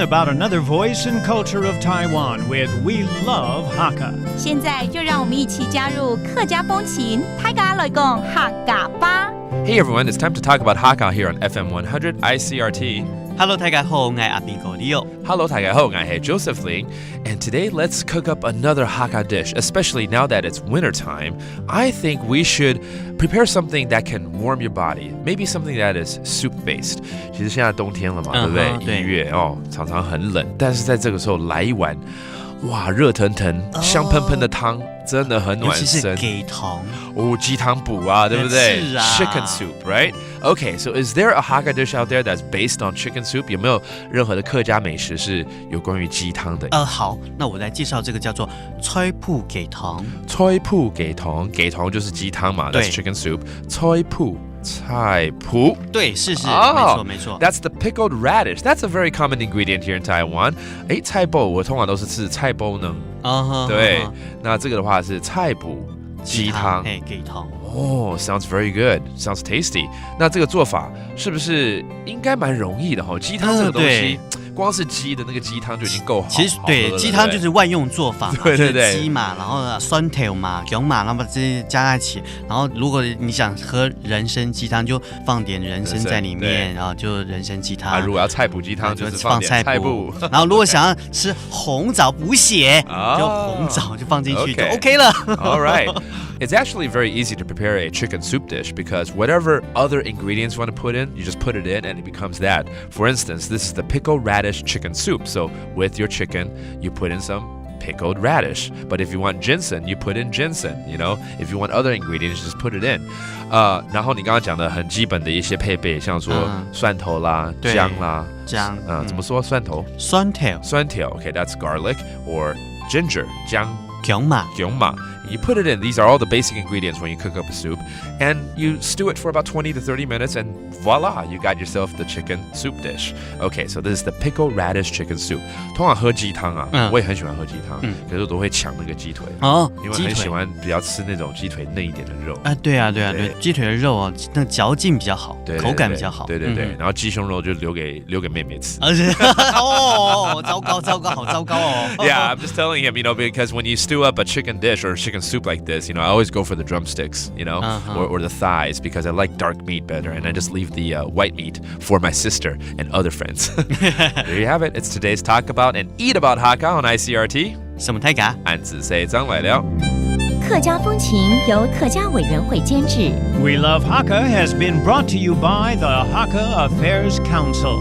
learn about another voice and culture of Taiwan with We Love Hakka. 现在就让我们一起加入客家风情，大家来讲客家吧。Hey everyone, it's time to talk about Hakka here on FM 100 ICRT. Hello， 大家好，我係阿邊個 Leo。Hello， 大家好，我係 Joseph Ling. And today, let's cook up another Hakka dish, especially now that it's winter time. I think we should prepare something that can warm your body. Maybe something that is soup-based. 其实现在冬天了嘛，对不对？1月常常很冷，但是在这个时候来一碗，哇，热腾腾、香喷喷的汤，真的很暖身。尤其是鸡汤鸡汤补啊，对不对？是啊。Chicken soup, right? Okay, so is there a Hakka dish out there that's based on chicken soup? 有没有任何的客家美食是有关于鸡汤的？好，那我来介绍这个叫做菜脯雞湯。菜脯雞湯，雞湯就是雞湯嘛， that's chicken soup. 菜脯。菜脯，对，是，没错。That's the pickled radish. That's a very common ingredient here in Taiwan. 菜脯我通常都是吃菜脯呢。对，那这个的话是菜脯鸡汤。鸡汤。Sounds very good. Sounds tasty. 那这个做法是不是应该蛮容易的哈？鸡汤这个东西。光是鸡的那个鸡汤就已经够好。其实对，鸡汤就是万用做法嘛，对，鸡嘛，然后酸头嘛、姜嘛，然后把这些加在一起。然后如果你想喝人参鸡汤，就放点人参在里面，然后就人参鸡汤。如果要菜脯鸡汤，就是放点菜脯。然后如果想要吃红枣补血，就红枣就放进去就 OK 了。All right. It's actually very easy to prepare a chicken soup dish because whatever other ingredients you want to put in, you just put it in and it becomes that. For instance, this is the pickled radish chicken soup. So with your chicken, you put in some pickled radish. But if you want ginseng, you put in ginseng. You know, if you want other ingredients, just put it in. 然后你刚刚讲的很基本的一些配备，像说蒜头啦、姜啦、怎么说蒜头？酸头。Okay, that's garlic or ginger. 姜嘛。You put it in. These are all the basic ingredients when you cook up a soup. And you stew it for about 20 to 30 minutes and voila, you got yourself the chicken soup dish. Okay, so this is the pickled radish chicken soup. 通常喝鸡汤啊，我也很喜欢喝鸡汤，可是我都会抢那个鸡腿因为很喜欢比较吃那种鸡腿嫩一点的肉对啊，鸡腿的肉那个嚼劲比较好，口感比较好。对，然后鸡胸肉就留给妹妹吃。糟糕，好糟糕哦。Yeah, I'm just telling him, because when you stew up a chicken dish or a chicken soup like this, I always go for the drumsticks, or the thighs because I like dark meat better, and I just leave the white meat for my sister and other friends. There you have it. It's today's talk about and eat about Hakka on ICRT. 什么泰嘎？俺只say 张来了。客家风情由客家委员会监制。We Love Hakka has been brought to you by the Hakka Affairs Council.